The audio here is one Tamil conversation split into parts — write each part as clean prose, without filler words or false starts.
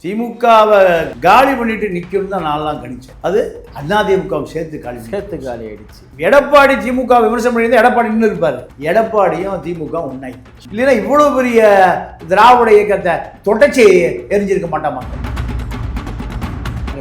திமுகவை காலி பண்ணிட்டு நிற்கும் தான் நான்லாம் கணிச்சேன். அது அதிமுகவை சேர்த்து காலி ஆயிடுச்சு. எடப்பாடி திமுக விமர்சனம் பண்ணி எடப்பாடி இன்னும் இருப்பாரு. எடப்பாடியும் திமுக ஒன்னாய் இல்லைன்னா இவ்வளவு பெரிய திராவிட இயக்கத்தை தொடச்சி எரிஞ்சிருக்க மாட்டாமா.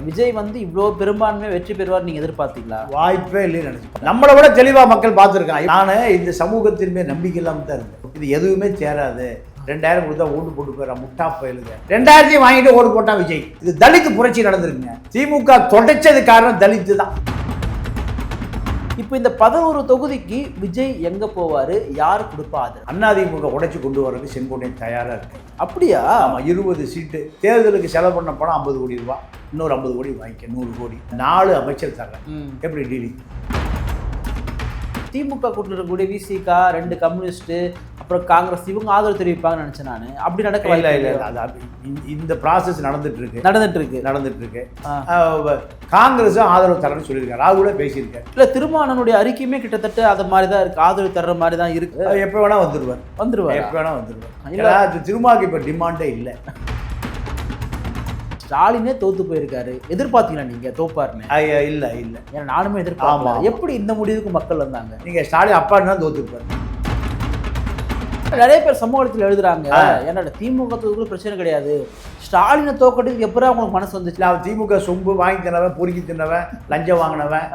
விஜய் வந்து இவ்வளோ பெரும்பான்மை வெற்றி பெறுவார் நீங்க எதிர்பார்த்தீங்களா? வாய்ப்பே இல்லைன்னு நினைச்சேன். நம்மளை விட தெளிவா மக்கள் பார்த்துருக்காங்க. நான் இந்த சமூகத்தின் மேல் நம்பிக்கை இல்லாம தான் இருந்தேன். இது எதுவுமே சேராது, 2000 கொடுத்தா ஓட்டு போட்டு போயிடா முட்டா போயிடுங்க, 2000 வாங்கிட்டு ஓட்டு போட்டா விஜய். இது தலித் புரட்சி நடந்திருக்குங்க. திமுக தொடச்சது காரணம் தலித்து தான். இப்போ இந்த 11 தொகுதிக்கு விஜய் எங்க போவாரு, யார் கொடுப்பா? அதிமுக உடைச்சு கொண்டு வரதுக்கு செங்கோட்டையன் தயாரா இருக்கு. அப்படியா? ஆமா, 20 சீட்டு தேர்தலுக்கு செலவு பண்ண பணம் 50 கோடி ரூபாய், இன்னொரு 50 கோடி வாங்கிக்க, 100 கோடி, 4 அமைச்சர் தர்றேன். எப்படி டீலிங்? திமுக கூட்டில் இருக்கக்கூடிய விசிக, 2 கம்யூனிஸ்ட், அப்புறம் காங்கிரஸ், இவங்க ஆதரவு தெரிவிப்பாங்கன்னு நினைச்சேன் நான். அப்படி நடக்க இல்லை. இந்த ப்ராசஸ் நடந்துட்டு இருக்கு. காங்கிரஸும் ஆதரவு தரேன்னு சொல்லியிருக்காரு. ராகுலே பேசியிருக்காரு. இல்லை, திருமாவளவனுடைய அறிக்கையுமே கிட்டத்தட்ட அது மாதிரி தான் இருக்கு, ஆதரவு தர்ற மாதிரி தான் இருக்கு. எப்போ வேணா வந்துருவார். எப்போ வேணா வந்துருவார். இல்லை, திருமாவுக்கு இப்போ டிமாண்டே இல்லை. ஸ்டாலினே தோத்து போயிருக்காரு. எதிர்பார்த்தீங்களா நீங்க தோப்பாருன்னு? இல்ல ஏன்னா நானுமே எதிர்பார்க்கலாம். எப்படி இந்த முடிவுக்கு மக்கள் வந்தாங்க? நீங்க ஸ்டாலின் அப்பா தான் தோத்துருப்பாரு. நிறைய பேர் சமூகத்தில் எழுதுறாங்க, என்னோட திமுக தோற்று பிரச்சனை கிடையாது, ஸ்டாலினை தோக்கட்டுக்கு எப்படி அவங்களுக்கு மனசு வந்துச்சு? அவன் திமுக சொம்பு வாங்கி தின்னவன், பொறுக்கி தின்னவன், லஞ்சம் வாங்கினவன்,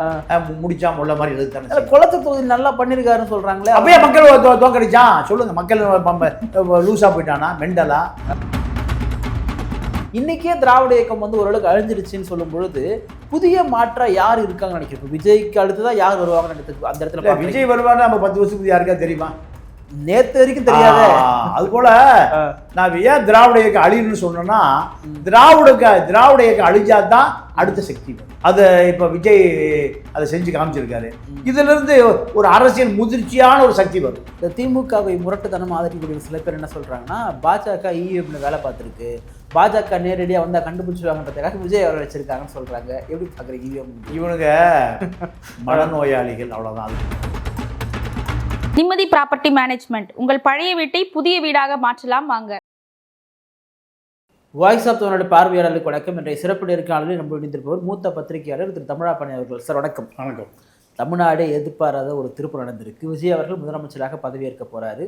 முடிச்சா உள்ள மாதிரி எழுதுத்தானே. குளத்து தொகுதி நல்லா பண்ணிருக்காருன்னு சொல்றாங்களே, அப்படியே மக்கள் தோக்கடிச்சான் சொல்லுங்க. மக்கள் லூசா போயிட்டானா, மெண்டலா? இன்னைக்கே திராவிட இயக்கம் வந்து ஓரளவுக்கு அழிஞ்சிருச்சுன்னு சொல்லும் பொழுது புதிய மாற்றா யார் இருக்காங்கன்னு நினைக்கிறேன். விஜய்க்கு அடுத்துதான் யார் வருவாங்கன்னு நினைக்கிறது. அந்த இடத்துல விஜய் வருவாங்க. நம்ம 10 வருஷத்துக்கு யாருக்கா தெரியுமா? நேத்து வரைக்கும் தெரியாது. அது போல நான் ஏன் திராவிட இயக்கம் அழியணும்னு சொன்னோம்னா, திராவிட இயக்கம் அழிஞ்சாதான் அடுத்த சக்தி. அதை இப்ப விஜய் அதை செஞ்சு காமிச்சிருக்காரு. இதுல இருந்து ஒரு அரசியல் முதிர்ச்சியான ஒரு சக்தி வரும். இந்த திமுகவை முரட்டுத்தனம் ஆதரிக்கக்கூடிய சில பேர் என்ன சொல்றாங்கன்னா, பாஜக இவிஎம்ல வேலை பார்த்துருக்கு, பாஜக நேரடியாக வந்தா கண்டுபிடிச்சிருவாங்கன்றதுக்காக விஜய் அவரை வச்சிருக்காங்கன்னு சொல்றாங்க. எப்படி பாக்குறீங்க? இவிஎம் இவனுங்க மனநோயாளிகள், அவ்வளவுதான். நிம்மதி ப்ராப்பர்ட்டி மேனேஜ்மெண்ட், உங்கள் பழைய வீட்டை புதிய வீடாக மாற்றலாம் வாங்க. வாய்ஸ் ஆஃப் தமிழோட பார்வையாளர்களுக்கு வணக்கம். இன்றைய சிறப்பு நேர்காணலில் நம்ம இணைந்திருப்பவர் மூத்த பத்திரிகையாளர் திரு தமிழாப்பணி அவர்கள். சார் வணக்கம். வணக்கம். தமிழ்நாடு எதிர்பாராத ஒரு திருப்பு நடந்திருக்கு. விஜய் அவர்கள் முதலமைச்சராக பதவியேற்க போறாரு.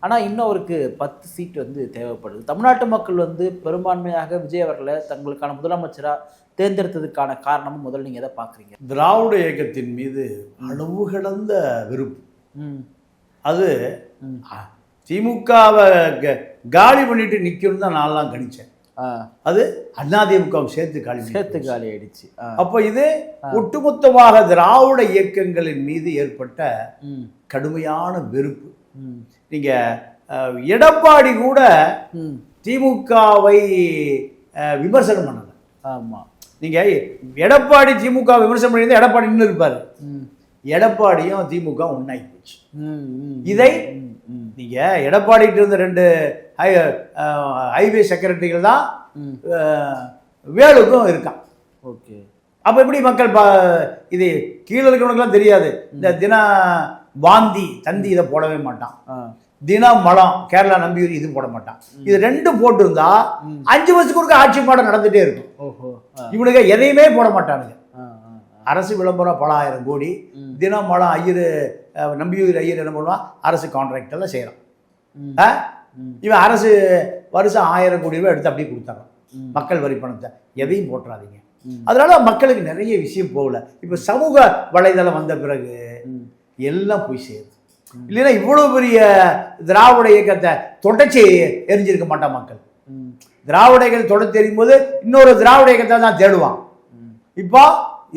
ஆனால் இன்னும் அவருக்கு 10 சீட் வந்து தேவைப்படுது. தமிழ்நாட்டு மக்கள் வந்து பெரும்பான்மையாக விஜய் அவர்களை தங்களுக்கான முதலமைச்சராக தேர்ந்தெடுத்ததுக்கான காரணமும் முதல்ல நீங்கள் எதை பார்க்குறீங்க? திராவிட இயக்கத்தின் மீது அளவு கடந்த வெறுப்பு. அது திமுகவை காலி பண்ணிட்டு நிற்கும் தான் நான்லாம் கணிச்சேன். அது அதிமுகவை சேர்த்து காலி ஆயிடுச்சு. அப்போ இது ஒட்டுமொத்தமாக திராவிட இயக்கங்களின் மீது ஏற்பட்ட கடுமையான வெறுப்பு. நீங்க எடப்பாடி கூட திமுகவை விமர்சனம் பண்ணல. ஆமா, நீங்க எடப்பாடி திமுக விமர்சனம் பண்ணி எடப்பாடி இன்னும் இருப்பாரு. எடப்பாடியும் திமுக ஒன்னாய் போச்சு. இதை நீங்க எடப்பாடிட்டு இருந்த 2 ஹைவே செக்ரட்டரிகள் தான் வேலுக்கும் இருக்கான். ஓகே, அப்ப எப்படி மக்கள் இது கீழே இருக்கிறவனுக்குலாம் தெரியாது. இந்த தின வாந்தி தந்தி இதை போடவே மாட்டான். தினம் மலம் கேரளா நம்பியூர் இது போட மாட்டான். இது 2 போட்டு இருந்தா 5 வருஷத்துக்கு ஒரு ஆட்சி பாடம் நடந்துட்டே இருக்கும். இவனுக்கு எதையுமே போட மாட்டானுங்க. அரசு விளம்பரம் பல ஆயிரம் கோடி, தினம் மலம் ஐயர் நம்பியூர் ஐயர் என்ன பண்ணுவான், அரசு கான்ட்ராக்ட் எல்லாம் செய்யறான். இவன் அரசு வருஷம் 1000 கோடி ரூபாய் எடுத்து அப்படியே கொடுத்தாங்க. மக்கள் வரி பணத்தை எதையும் போட்டுறாதீங்க. அதனால மக்களுக்கு நிறைய விஷயம் போகல. இப்ப சமூக வலைதளம் வந்த பிறகு எல்லாம் போய் சேருது. இல்லைன்னா இவ்வளவு பெரிய திராவிட இயக்கத்தை தொடச்சி எரிஞ்சிருக்க மாட்டான் மக்கள். திராவிட இயக்கத்தை தொடச்சி எறியும் போது இன்னொரு திராவிட இயக்கத்தை தான் தேடுவான். இப்போ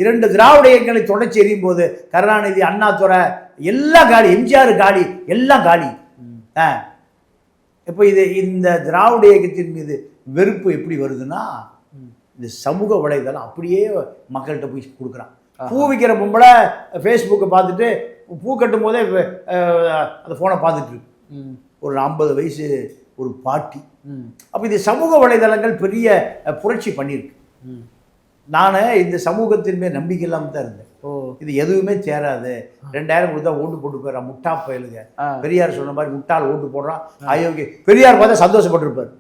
2 திராவிட இயக்கங்களை தொடர்ச்சி எறியும் போது கருணாநிதி, அண்ணாதுரை எல்லாம் காலி, எம்ஜிஆர் காலி, எல்லாம் காலி. இப்போ இந்த திராவிட இயக்கத்தின் மீது வெறுப்பு எப்படி வருதுன்னா, இந்த சமூக வலைதளம் அப்படியே மக்கள்கிட்ட போய் கொடுக்குறான். பூ விற்கிற பொம்பளை ஃபேஸ்புக்கை பார்த்துட்டு பூ கட்டும் போதே அந்த ஃபோனை பார்த்துட்டு இருக்கு. ஒரு 50 வயசு ஒரு பாட்டி. அப்போ இது சமூக வலைதளங்கள் பெரிய புரட்சி பண்ணியிருக்கு. நான் இந்த சமூகத்தின் மேல் நம்பிக்கை இல்லாம தான் இருந்தேன். இது எதுவுமே சேராது, 2000 கொடுத்தா ஓட்டு போட்டு போயிடறான் முட்டா பயலுங்க. பெரியார் சொன்ன மாதிரி முட்டால் ஓட்டு போடுறான், அயோக்கிய. பெரியார் பார்த்தா சந்தோஷப்பட்டிருப்பார்.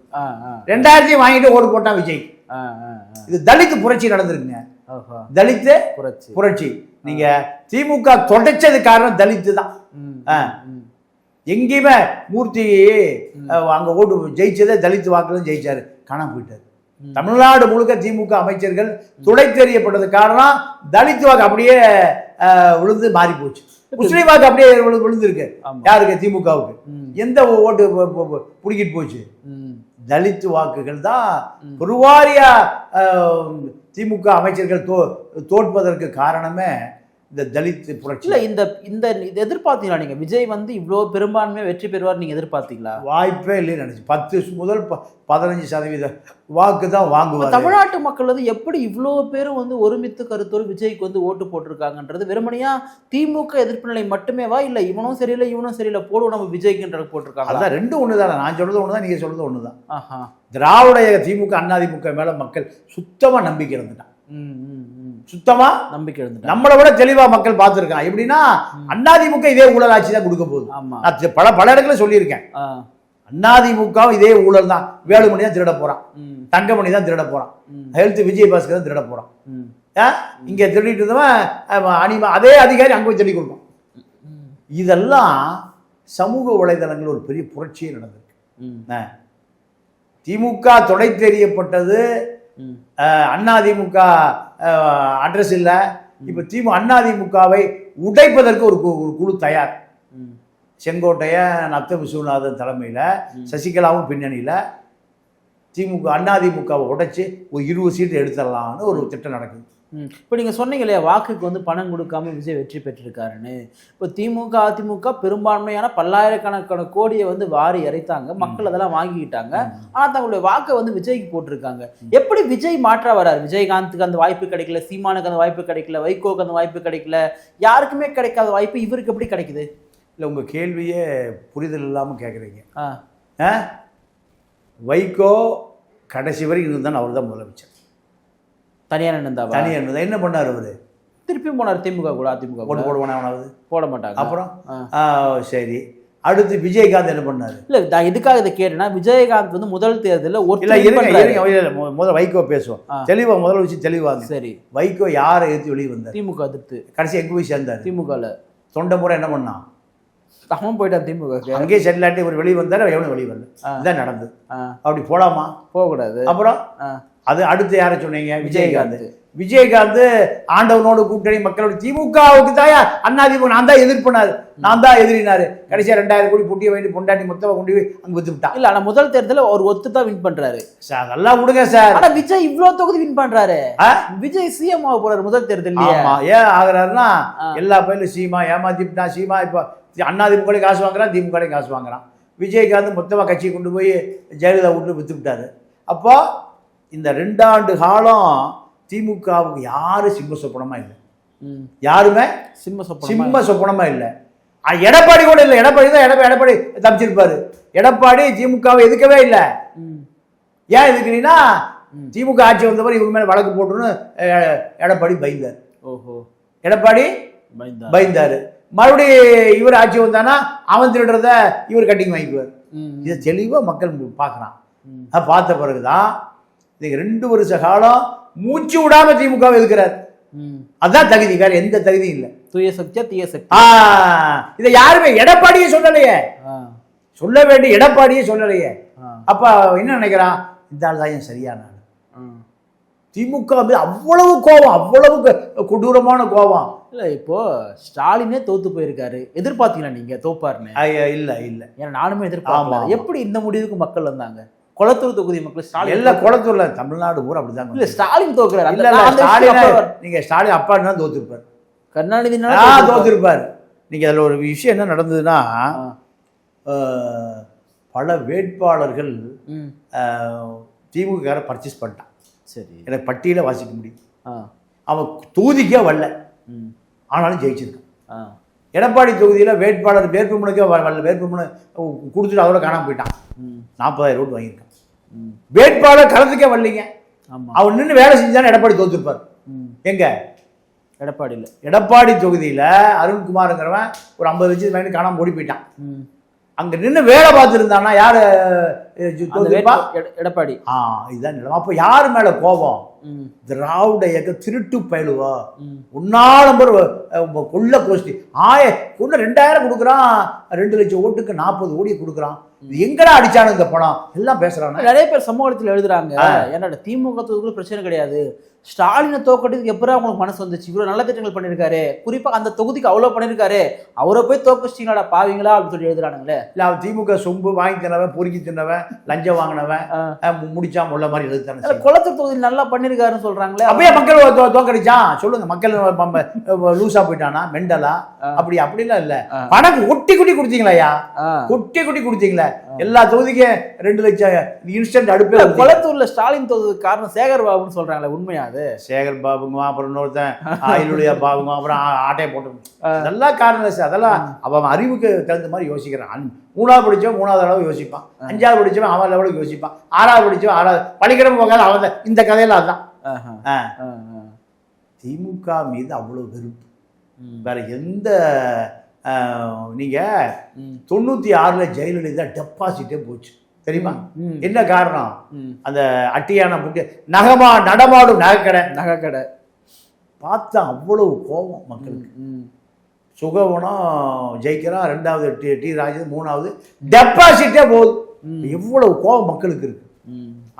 2000 வாங்கிட்டு ஓட்டு போட்டான் விஜய். ஆ, ஆ, இது தலித் புரட்சி நடந்திருக்குங்க. ஓஹோ. தலித் புரட்சி. புரட்சி. நீங்க திமுக தொடைச்சது காரணம் தலித்து தான். எங்கேயுமே மூர்த்தி அங்க ஓட்டு ஜெயிச்சதே தலித் வாக்குல ஜெயிச்சாரு, காணாம போயிட்டாரு. தமிழ்நாடு முழுக்க திமுக அமைச்சர்கள் துடை தெரியப்பட்டது காரணம் தலித் வாக்கு அப்படியே விழுந்து மாறி போச்சு. முஸ்லீம் வாக்கு அப்படியே விழுந்திருக்கு. யாருக்கு? திமுகவுக்கு. எந்த ஓட்டு புடிக்கிட்டு போச்சு? தலித் வாக்குகள் தான் பெருவாரியா திமுக அமைச்சர்கள் தோற்பதற்கு காரணமே இந்த தலித் புரட்சி. இல்ல இந்த இந்த எதிர்பார்த்தீங்களா நீங்க? விஜய் வந்து இவ்வளோ பெரும்பான்மையா வெற்றி பெறுவார் நீங்க எதிர்பார்த்தீங்களா? வாய்ப்பே இல்லைன்னு நினைச்சு 10 முதல் 15% வாக்கு தான் வாங்குவார். தமிழ்நாட்டு மக்கள் வந்து எப்படி இவ்வளோ பேரும் வந்து ஒருமித்து கருத்தோடு விஜய்க்கு வந்து ஓட்டு போட்டிருக்காங்கன்றது வெறுமனையா திமுக எதிர்ப்பு நிலை மட்டுமேவா, இல்ல இவனும் சரியில்லை இவனும் சரியில்லை போடுவோம் நம்ம விஜய்க்குன்ற போட்டிருக்காங்க? அதான் ரெண்டும் ஒன்று தானே. நான் சொல்றது ஒன்று தான், நீங்க சொல்றது ஒன்று தான். ஆஹா. திராவிட திமுக அதிமுக மேல மக்கள் சுத்தமா நம்பிக்கை இருந்துட்டான். சுத்தமா நம்பிக்கை இருந்துட்டான். நம்மளை விட தெளிவா மக்கள் பார்த்துருக்கான். எப்படின்னா அதிமுக இதே ஊழல் ஆட்சி தான் கொடுக்க போகுது. நான் பல இடத்துல சொல்லியிருக்கேன். அதிமுக இதே ஊழல் தான். வேலுமணி தான் திருட போறான், தங்கமணி தான் திருட போறான், ஹெல்த் விஜயபாஸ்கர் தான் திருட போறான். இங்க திருடிட்டு இருந்தவன் அதே அதிகாரி அங்க போய் திருடி கொடுப்பான். இதெல்லாம் சமூக வலைதளங்கள் ஒரு பெரிய புரட்சியே நடந்திருக்கு. திமுக தொடை தெரியப்பட்டது, அதிமுக அட்ரஸ் இல்லை. இப்ப அதிமுகவை உடைப்பதற்கு ஒரு குழு தயார். செங்கோட்டையன், நத்த விஸ்வநாதன் தலைமையில, சசிகலாவும் பின்னணியில திமுக அதிமுகவை உடைச்சு ஒரு 20 சீட்டு எடுத்துடலாம்னு ஒரு திட்டம் நடக்குது. இப்போ நீங்கள் சொன்னீங்க இல்லையா, வாக்குக்கு வந்து பணம் கொடுக்காம விஜய் வெற்றி பெற்றிருக்காருன்னு. இப்போ திமுக அதிமுக பெரும்பான்மையான பல்லாயிரக்கணக்கான கோடியை வந்து வாரி இறைத்தாங்க, மக்கள் அதெல்லாம் வாங்கிக்கிட்டாங்க. ஆனால் தங்களுடைய வாக்கை வந்து விஜய்க்கு போட்டிருக்காங்க. எப்படி விஜய் மாற்றா வராரு? விஜயகாந்துக்கு அந்த வாய்ப்பு கிடைக்கல, சீமானுக்கு அந்த வாய்ப்பு கிடைக்கல, வைகோக்கு அந்த வாய்ப்பு கிடைக்கல, யாருக்குமே கிடைக்காத வாய்ப்பு இவருக்கு எப்படி கிடைக்குது? இல்லை, உங்கள் கேள்வியே புரிதல் இல்லாமல் கேட்குறீங்க. வைகோ கடைசி வரை இருந்தான், அவர் தான் முதலமைச்சர். தனியார் இருந்தா என்ன பண்ணார்? அவரு திருப்பி போனார் திமுக கூட. அதிமுக ஓட்டு போடுவானாவது போட மாட்டாங்க. அப்புறம் சரி, அடுத்து விஜயகாந்த் என்ன பண்ணாரு? இல்ல நான் எதுக்காக இதை கேட்டேன்னா, விஜயகாந்த் வந்து முதல் தேர்தலில் முதல்ல வைகோ பேசுவோம் தெளிவா, முதல் விஷயம் தெளிவாங்க. சரி, வைகோ யாரை எடுத்து வெளியே வந்தார்? திமுக எதிர்த்து. கடைசி எங்க போய் சேர்ந்தார்? திமுகல. தொண்டை முறை என்ன பண்ணான்? அவன் போயிட்டான் திமுக. அங்கேயே செட்டில் ஆட்டி இவர் வெளியே வந்தாரு, எவனும் வெளியே வரல. இதான் நடந்தது. அப்படி போலாமா? போகக்கூடாது. அப்புறம் அது அடுத்து யாரை சொன்னீங்க? விஜயகாந்த். விஜயகாந்த் ஆண்டவனோடு கூட்டணி மக்களோட திமுகவுக்கு தாயா அதிமுக நான் தான் எதிர்ப்பினாரு, நான் தான் எதிரினாரு. கடைசியா 2000 கோடி பொட்டியை வேண்டி பொண்டாட்டி மொத்தமாக கொண்டு போய் அங்கே வித்து விட்டான். இல்ல, ஆனா முதல் தேர்தலில் அவர் ஒத்து தான் வின் பண்றாரு சார். அதெல்லாம் விடுங்க சார். ஆனா விஜய் இவ்வளவு தொகுதி வின் பண்றாரு. விஜய் சிஎம் ஆக போறாரு முதல் தேர்தல். ஏன் ஆகுறாருன்னா எல்லா பயிலும் சீமா ஏமாத்திட்டான். சீமா இப்போ அதிமுக காசு வாங்குறான், திமுக காசு வாங்குறான். விஜயகாந்த் மொத்தமாக கட்சியை கொண்டு போய் ஜெயலலிதா விட்டு வித்து விட்டாரு. அப்போ இந்த 2 ஆண்டு காலம் திமுகவுக்கு யாரும் சிம்ம சொப்பனமா இல்லை. யாருமே சிம்ம சொப்பனமா இல்லை. எடப்பாடி கூட இல்லை. எடப்பாடி தான் எடப்பாடி தப்பிச்சிருப்பாரு. எடப்பாடி திமுகவை எதுக்கவே இல்லை. ஏன் எதுக்குறீங்கன்னா திமுக ஆட்சி வந்தவர் இவங்க மேல வழக்கு போட்டுன்னு எடப்பாடி பயந்தார். ஓஹோ, எடப்பாடி பயந்தாரு. மறுபடியும் இவர் ஆட்சி வந்தானா அவன் திருடுறத இவர் கட்டிங் வாங்கிக்குவார். இதை தெளிவா மக்கள் பார்க்குறான். பார்த்த பிறகுதான் 2 வருஷ காலம் மூச்சு விடாம திமுக எதுக்கிறார். அதான் தகுதி, வேற எந்த தகுதியும் இல்லை. தூய சக்தியா தீய சக்தி? இதை யாருமே எடப்பாடியே சொல்லலையே. சொல்ல வேண்டிய எடப்பாடியே சொல்லலையே. அப்ப என்ன நினைக்கிறான்? இந்த ஆள் தான் சரியான ஆள். திமுக அவ்வளவு கோபம், அவ்வளவு கொடூரமான கோபம். இல்ல, இப்போ ஸ்டாலினே தோத்து போயிருக்காரு. எதிர்பார்த்தீங்களா நீங்க தோப்பாருன்னு? இல்ல இல்ல, ஏன்னா நானுமே எதிர்பார்க்கல. எப்படி இந்த முடிவுக்கு மக்கள் வந்தாங்க? கொளத்தூர் தொகுதி மக்கள் ஸ்டாலின் எல்லாம் கொளத்தூர்ல தமிழ்நாடு பூரா அப்படிதான். இல்ல, ஸ்டாலின் தோக்குறாரு. நீங்க ஸ்டாலின் அப்பா என்ன தோத்துருப்பார், கருணாநிதி தோத்துருப்பார். நீங்க அதுல ஒரு விஷயம் என்ன நடந்ததுன்னா, பல வேட்பாளர்கள் திமுக பர்ச்சேஸ் பண்ணிட்டான். சரி, எனக்கு பட்டியல வாசிக்க முடியும். அவன் தொகுதிக்கே வரல, ஆனாலும் ஜெயிச்சிருக்கான். எடப்பாடி தொகுதியில வேட்பாளர் வேட்புமனுக்கே வரல, வேட்புமனு கொடுத்துட்டு அதோட காணாம போயிட்டான். 40,000 ஓட்டு வாங்கியிருக்கான். வேட்பாளர் களத்துக்கே வரலீங்க. அவன் நின்று வேலை செஞ்சாலும் எடப்பாடி தோத்துருப்பார். எங்க எடப்பாடியில்? எடப்பாடி தொகுதியில அருண்குமார்ங்கிறவன் ஒரு 50 லட்சம் வாங்கி காணாம ஓடி போயிட்டான். அங்க நின்று வேலை பார்த்துருந்தான்னா யாரு தோத்துப்பா. எடப்பாடி. இதுதான் நிலம். அப்போ யார் மேல கோபம்? திராவிட இயக்க திருட்டு பயிலுவா ஒன்னா நம்பர் கொள்ள கோஷ்டி கொண்டு 2000 கொடுக்குறான், 2 லட்சம் ஓட்டுக்கு 40 கோடி கொடுக்குறான். எங்கடா அடிச்சானு இந்த பணம் எல்லாம் பேசுறாங்க. நிறைய பேர் சமூகத்தில் எழுதுறாங்க, என்னோட திமுக தொகுதிக்குள்ள பிரச்சனை கிடையாது, ஸ்டாலினை தோக்கடிக்கு எப்பறம் உங்களுக்கு மனசு வந்துச்சு, இவ்வளவு நல்ல திட்டங்கள் பண்ணிருக்காரு, குறிப்பா அந்த தொகுதிக்கு அவ்வளவு பண்ணிருக்காரு, அவரை போய் தோக்கச்சிட்டீங்களா பாவீங்களா அப்படின்னு சொல்லி எழுதுறானுங்களே. இல்ல அவன் திமுக சொம்பு வாங்கி தின்னவன், பொறுக்கி தின்னவன், லஞ்சம் வாங்கினவன், முடிச்சா முள்ள மாதிரி எழுதுத்தானே. குளத்தூர் தொகுதியில் நல்லா பண்ணிருக்காருன்னு சொல்றாங்களே. அப்பயே மக்கள் தோக்கடிச்சான் சொல்லுங்க. மக்கள் லூசா போயிட்டானா மெண்டலா? அப்படிலாம் இல்ல. பணம் கொட்டி குட்டி கொடுத்தீங்களா? கொட்டி குட்டி கொடுத்தீங்களா? எல்லா தொகுதிக்கும் 2 லட்சம் இன்ஸ்டன்ட் அடுப்பு. குளத்தூர்ல ஸ்டாலின் தொகுதி காரணம் சேகர் பாபுன்னு சொல்றாங்களே, உண்மையா? சேகர் பாபுங்க, அப்புறம் இன்னொருத்தன் ஆயிலுடைய பாபுங்க, அப்புறம் ஆட்டையை போட்டு அதெல்லாம் காரணம் சார். அதெல்லாம் அவன் அறிவுக்கு தகுந்த மாதிரி யோசிக்கிறான். 3ஆவது படிச்சவன் 3வது அளவு யோசிப்பான், 5ஆவது படிச்சவன் அவன் லெவலுக்கு யோசிப்பான், 6ஆவது படிச்சவன் 6ஆவது படிக்கிறவங்க போகாத அவன். இந்த கதையில அதுதான். திமுக மீது அவ்வளவு வெறுப்பு. வேற எந்த நீங்க 96ல் ஜெயலலிதா டெபாசிட்டே போச்சு தெரியுமா? என்ன காரணம்? அந்த அட்டியான புட்டு நகமா நடமாடும் நகைக்கடை பார்த்தா அவ்வளவு கோபம் மக்களுக்கு. சுகவனம் ஜெயிக்கிறான், 2வது டி ராஜேந்திரன், 3வது டெபாசிட்டே போகுது. எவ்வளவு கோபம் மக்களுக்கு இருக்கு.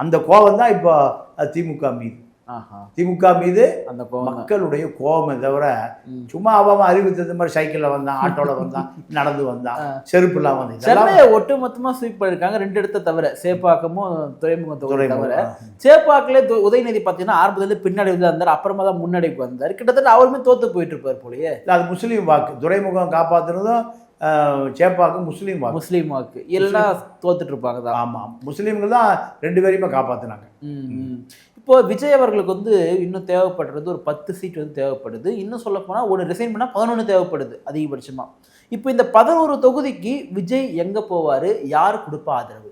அந்த கோபம் தான் இப்போ திமுக மீது. திமுக மீது அந்த மக்களுடைய கோபமே தவிர சும்மா அவன் அறிவித்தது மாதிரி சைக்கிள்ல வந்தான், ஆட்டோல வந்தான், நடந்து வந்தான், செருப்புலாம் வந்து சென்னையை ஒட்டு மொத்தமா ஸ்வீப் பண்ணிருக்காங்க. 2 இடத்த தவிர சேப்பாக்கமும் துறைமுகம் தவிர. சேப்பாக்கிலே உதயநிதி பார்த்தீங்கன்னா ஆரம்பத்துல பின்னடைவுல இருந்தார், அப்புறமா தான் முன்னடைப்பு வந்தார். கிட்டத்தட்ட அவருமே தோத்து போயிட்டு இருப்பார் போலயே. அது முஸ்லீம் வாக்கு. துறைமுகம் காப்பாற்றுனதும் சேப்பாக்கு முஸ்லீம் வாக்கு எல்லாம் தோத்துட்டு இருப்பாங்க தான். ஆமாம், முஸ்லீம்கள் தான் 2 பேரையுமே காப்பாற்றினாங்க. இப்போ விஜய் அவர்களுக்கு வந்து இன்னும் தேவைப்படுறது ஒரு 10 சீட் வந்து தேவைப்படுது. இன்னும் சொல்ல போனால் ஒன்று ரிசைன் பண்ணால் 11 தேவைப்படுது அதிகபட்சமாக. இப்போ இந்த 11 தொகுதிக்கு விஜய் எங்கே போவார், யார் கொடுப்பா ஆதரவு?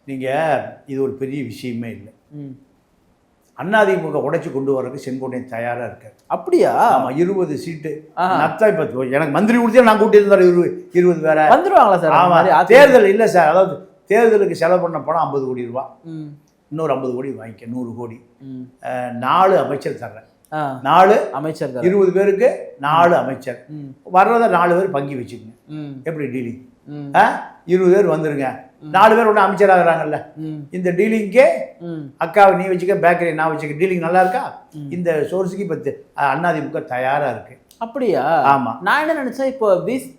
நீங்கள் இது ஒரு பெரிய விஷயமே இல்லை. அதிமுக உடைச்சு கொண்டு வரதுக்கு செங்கோட்டையன் தயாராக இருக்காரு. அப்படியா? ஆமாம், 20 சீட்டு நத்தா. இப்போ எனக்கு மந்திரி கொடுத்தே நான் கூட்டி இருந்தார் 20 பேரை வந்துடுவாங்களா சார்? ஆமாம், தேர்தல் இல்லை சார். அதாவது தேர்தலுக்கு செலவு பண்ண பணம் 50 கோடி ரூபா, இன்னொரு 50 கோடி வாங்கிக்க, 100 கோடி. 4 அமைச்சர் தர்றேன். 4 அமைச்சர் 20 பேருக்கு 4 அமைச்சர் வர்றத 4 பேர் பங்கி வச்சுக்கோங்க. எப்படி டீலிங்? 20 பேர் வந்துருங்க, 4 பேர் ஒன்று அமைச்சர் ஆகுறாங்கல்ல. இந்த டீலிங்கே அக்காவை நீ வச்சுக்க, பேக்கரி நான் வச்சுக்க, டீலிங் நல்லா இருக்கா? இந்த சோர்ஸுக்கு இப்போ அதிமுக தயாரா இருக்கு. அப்படியா? ஆமா. நான் என்ன நினைச்சேன், இப்போ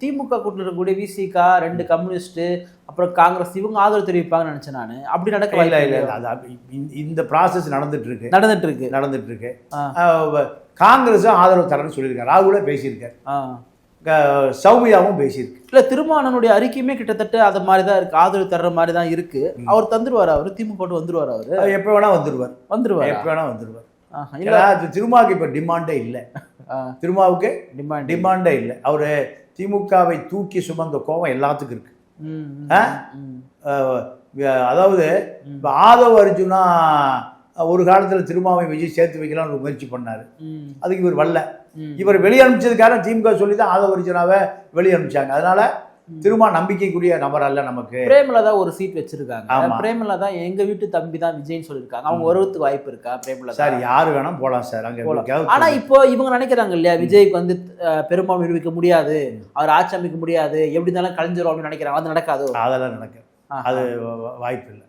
திமுக கூட்டில் இருக்கக்கூடிய விசிகா, 2 கம்யூனிஸ்ட், அப்புறம் காங்கிரஸ், இவங்க ஆதரவு தெரிவிப்பாங்கன்னு நினைச்சேன் நான். அப்படி நடக்க இல்லை. இந்த ப்ராசஸ் நடந்துட்டு இருக்கு. காங்கிரஸும் ஆதரவு தரேன்னு சொல்லியிருக்காரு. ராகுலே பேசியிருக்காரு, சௌமியாவும் பேசியிருக்கு. இல்லை, திருமாவளவனுடைய அறிக்கையுமே கிட்டத்தட்ட அது மாதிரி தான் இருக்கு, ஆதரவு தர்ற மாதிரி தான் இருக்கு. அவர் தந்துருவார், அவர் திமுக வந்துருவார், அவர் எப்போ வேணா வந்துருவார், எப்போ வேணா வந்துருவார். திருமாவுக்கு இப்போ டிமாண்டே இல்லை. திருமாவுக்கு டிமாண்டே இல்லை. அவரு திமுகவை தூக்கி சுமந்த கோபம் எல்லாத்துக்கும் இருக்கு. அதாவது இப்போ ஆதவ அர்ஜுனா ஒரு காலத்தில் திருமாவை விஜய் சேர்த்து வைக்கலாம்னு ஒரு முயற்சி பண்ணாரு. அதுக்கு இவர் வரல. இவர் வெளியே அனுப்பிச்சதுக்காக திமுக சொல்லி தான் ஆதவ அர்ஜுனாவை வெளியே அனுப்பிச்சாங்க. அதனால திருமா நம்பிக்கைக்குரிய நபர் அல்ல. நமக்கு பிரேமலதா ஒரு சீட் வச்சிருக்காங்க. பிரேமலதா எங்க வீட்டு தம்பி தான் விஜய்னு சொல்லியிருக்காங்க. அவங்க வருவதுக்கு வாய்ப்பு இருக்கா? பிரேமலதா சார் யாரு வேணா போலாம் சார் அங்க போலாம். ஆனா இப்போ இவங்க நினைக்கிறாங்க இல்லையா, விஜய்க்கு வந்து பெரும்பான்மை நிரூபிக்க முடியாது, அவர் ஆட்சி அமைக்க முடியாது, எப்படி இருந்தாலும் கலைஞரும் அப்படின்னு நினைக்கிறாங்க. அது நடக்காது. அதெல்லாம் நடக்காது, அது வாய்ப்பு இல்லை.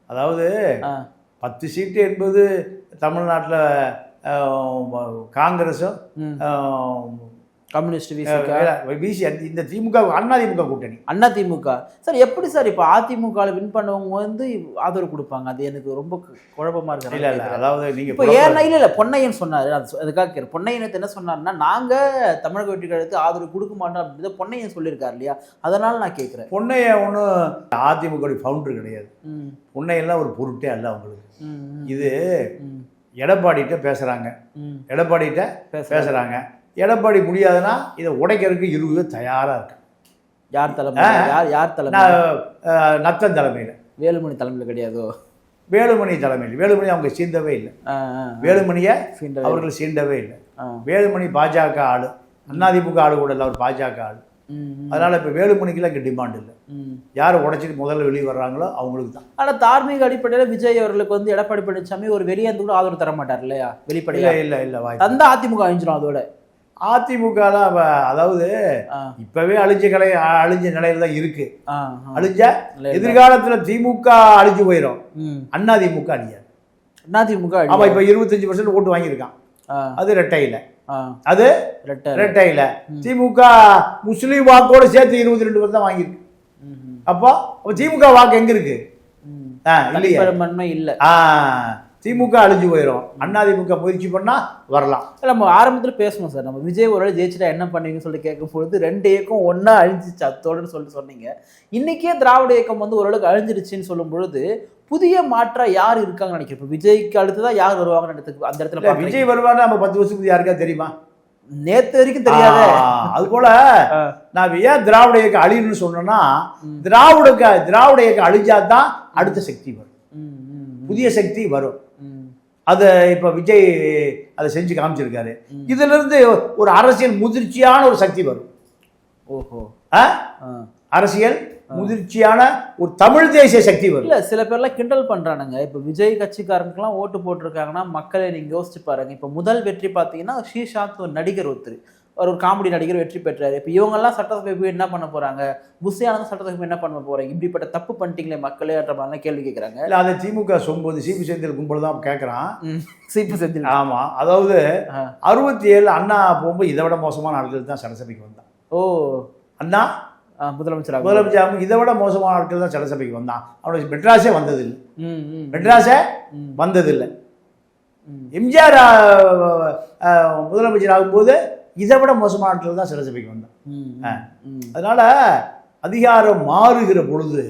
அதாவது 10 சீட்டு என்பது தமிழ்நாட்டில் காங்கிரஸும் கம்யூனிஸ்ட் பிசி இந்த திமுக அதிமுக கூட்டணி அதிமுக. சார் எப்படி சார் இப்போ அதிமுக வின் பண்ணவங்க வந்து ஆதரவு கொடுப்பாங்க? அது எனக்கு ரொம்ப குழப்பமா இருக்கு. இல்லை இல்லை, அதாவது நீங்க இப்போ ஏன்னா இல்லை பொன்னையன் சொன்னாரு, அதுக்காக கேட்குறேன். பொன்னையன் என்ன சொன்னாருன்னா, நாங்க தமிழக வெற்றி கழகத்துக்கு ஆதரவு கொடுக்க மாட்டோம் அப்படின்னு பொன்னையன் சொல்லியிருக்காரு இல்லையா, அதனால நான் கேட்குறேன். பொன்னையன் ஒன்றும் அதிமுக ஃபவுண்டர் கிடையாது. பொன்னையெல்லாம் ஒரு பொருட்டே அல்ல அவங்களுக்கு. இது எடப்பாடிகிட்ட பேசுறாங்க, எடப்பாடி முடியாதுன்னா இதை உடைக்கிறதுக்கு 20 பேர் தயாராக இருக்கு. யார் தலைமை? யார் தலைமை? நத்தன் தலைமையில். வேலுமணி தலைமையில் கிடையாதோ? வேலுமணி தலைமையில். வேலுமணி அவங்க சீண்டவே இல்லை. வேலுமணியை அவர்கள் சீண்டவே இல்லை. வேலுமணி பாஜக ஆளு, அதிமுக ஆளு கூட இல்லை, அவர் பாஜக ஆளு. அதனால இப்போ வேலுமணிக்கெல்லாம் இங்கே டிமாண்ட் இல்லை. யார் உடைச்சிட்டு முதல்ல வெளியே வர்றாங்களோ அவங்களுக்கு தான். ஆனால் தார்மீக அடிப்படையில் விஜய் அவர்களுக்கு வந்து எடப்பாடி பழனிசாமி ஒரு வெளியேந்து கூட ஆதரவு தர மாட்டார் இல்லையா? வெளிப்படையா இல்லை தந்த அதிமுக அழிஞ்சிடும். அதோட அதிமுகலாம் அதாவது இப்பவே அழிஞ்ச நிலையில தான் இருக்கு. அழிஞ்ச எதிர்காலத்துல திமுக அழிஞ்சு போயிடும். அண்ணா திமுக அழியாது. அதிமுக ஆமா, இப்ப 25% ஓட்டு வாங்கியிருக்கான். அது ரெட்டையில. அது ரெட்டையில திமுக முஸ்லீம் வாக்கோட சேர்த்து 22% தான் வாங்கியிருக்கு. அப்போ திமுக வாக்கு எங்க இருக்கு? இல்ல. திமுக அழிஞ்சு போயிடும். அதிமுக முயற்சி பண்ணா வரலாம். நம்ம ஆரம்பத்தில் பேசணும் சார். நம்ம விஜய் ஒரு ஜெயிச்சுட்டா என்ன பண்ணுவீங்கன்னு சொல்லி கேட்கும் பொழுது 2 இயக்கம் ஒன்னா அழிஞ்சிச்சு அத்தோடுன்னு சொல்லிட்டு சொன்னீங்க. இன்னைக்கே திராவிட இயக்கம் வந்து ஓரளவுக்கு அழிஞ்சிருச்சுன்னு சொல்லும் பொழுது புதிய மாற்றா யார் இருக்காங்கன்னு நினைக்கிறேன். இப்போ விஜய்க்கு அடுத்துதான் யார் வருவாங்கன்னு அந்த இடத்துல விஜய் வருவாங்க. நம்ம 10 வருஷத்துக்கு யாருக்கா தெரியுமா? நேத்து வரைக்கும் தெரியாத. அது போல நான் ஏன் திராவிட இயக்கம் அழியணும்னு சொன்னேன்னா, திராவிட இயக்கம் அழிஞ்சாதான் அடுத்த சக்தி வரும், புதிய சக்தி வரும். அதை இப்ப விஜய் அதை செஞ்சு காமிச்சிருக்காரு. இதுல இருந்து ஒரு அரசியல் முதிர்ச்சியான ஒரு சக்தி வரும். ஓஹோ. அரசியல் முதிர்ச்சியான ஒரு தமிழ் தேசிய சக்தி வரும். இல்ல சில பேர்லாம் கிண்டல் பண்றானுங்க. இப்ப விஜய் கட்சிக்காரனுக்குலாம் ஓட்டு போட்டிருக்காங்கன்னா மக்களை நீங்க யோசிச்சு பாருங்க. இப்ப முதல் வெற்றி பாத்தீங்கன்னா ஸ்ரீசாந்த் ஒரு நடிகர் ஒரு காமெடி நடிகர் வெற்றி பெற்றாரு. இப்போ இவங்கெல்லாம் சட்டசபை போய் என்ன பண்ண போறாங்க? புஷியானந்த சட்டசபை என்ன பண்ண போறாங்க? இப்படிப்பட்ட தப்பு பண்ணிட்டீங்களே மக்களேன்ற மாதிரிலாம் கேள்வி கேட்குறாங்க. இல்லை, அதை திமுக சொல்லும்போது சிபி செந்தில் கும்பல் தான் கேட்குறான். சிபி செந்தில். ஆமா, அதாவது 67 அண்ணா போகும்போது இதை விட மோசமான ஆட்கள் தான் சட்டசபைக்கு வந்தான். ஓ, அண்ணா முதலமைச்சர் இதை விட மோசமான ஆட்கள் தான் சட்டசபைக்கு வந்தான். அவனுக்கு மெட்ராஸே வந்ததில்லை. மெட்ராஸே வந்ததில்லை. எம்ஜிஆர் முதலமைச்சர் ஆகும்போது இதை விட மோசமான ஆட்கள் தான் சட்டசபைக்கு வந்தான். அதனால அதிகாரம் மாறுகிற பொழுது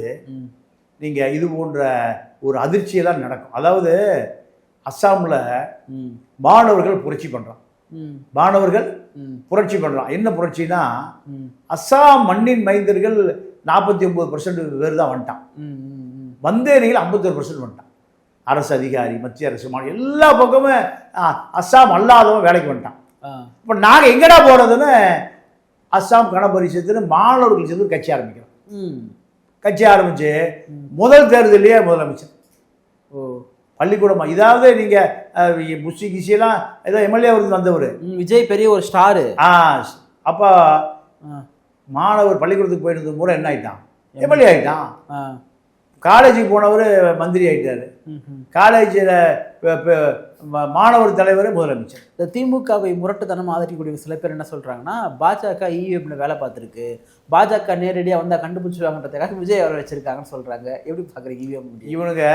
நீங்க இது போன்ற ஒரு அதிர்ச்சியெல்லாம் நடக்கும். அதாவது அஸ்ஸாமில் மாணவர்கள் புரட்சி பண்றான். மாணவர்கள் புரட்சி பண்றான். என்ன புரட்சினா, அஸ்ஸாம் மண்ணின் மைந்தர்கள் 49% பேர் தான் வந்துட்டான். வந்தேரிகள் 51% வந்துட்டான். அரசு அதிகாரி, மத்திய அரசு, மாநில எல்லா பக்கமும் அஸ்ஸாம் அல்லாதவன் வேலைக்கு வந்துட்டான். இப்போ நாங்கள் எங்கடா போறதுன்னு அஸ்ஸாம் கணபரிஷத்துன்னு மாணவர்கள் சேர்ந்து கட்சி ஆரம்பிக்கிறோம். கட்சி ஆரம்பிச்சு முதல் தேர்தலையே முதலமைச்சர். பள்ளிக்கூடமா இதாவது நீங்க புஷி கிஷியெல்லாம் ஏதோ எம்எல்ஏ வந்தவர். விஜய் பெரிய ஒரு ஸ்டாரு. அப்ப மாணவர் பள்ளிக்கூடத்துக்கு போயிட்டு கூட என்ன ஆயிட்டான்? எம்எல்ஏ ஆயிட்டான். காலேஜுக்கு போனவர் மந்திரி ஆயிட்டாரு. காலேஜில் மாணவர் தலைவர் முதலமைச்சர். இந்த திமுகவை முரட்டுத்தனம் ஆதரிக்கக்கூடிய சில பேர் என்ன சொல்றாங்கன்னா, பாஜக இவிஎம்ல வேலை பார்த்துருக்கு, பாஜக நேரடியாக வந்தால் கண்டுபிடிச்சிருவாங்கன்றதுக்காக விஜய் அவரை வச்சிருக்காங்கன்னு சொல்றாங்க. எப்படி பார்க்குறீங்க இவிஎம்? இவனுங்க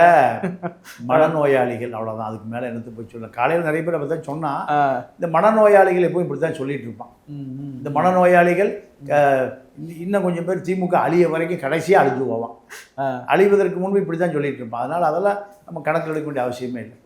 மனநோயாளிகள், அவ்வளோதான். அதுக்கு மேலே என்னத்து போய் சொல்ல. காலையில் நிறைய பேர் அப்படி தான் சொன்னா, இந்த மனநோயாளிகள் எப்பவும் இப்படி தான் சொல்லிட்டு இருப்பான். இந்த மனநோயாளிகள் இன்னும் கொஞ்சம் பேர் திமுக அழிய வரைக்கும் கடைசியாக அழிஞ்சு போவான். அழிவதற்கு முன்பு இப்படி தான் சொல்லிட்டு இருப்பான். அதனால் அதெல்லாம் நம்ம கணக்கில் எடுக்க வேண்டிய அவசியமே இல்லை.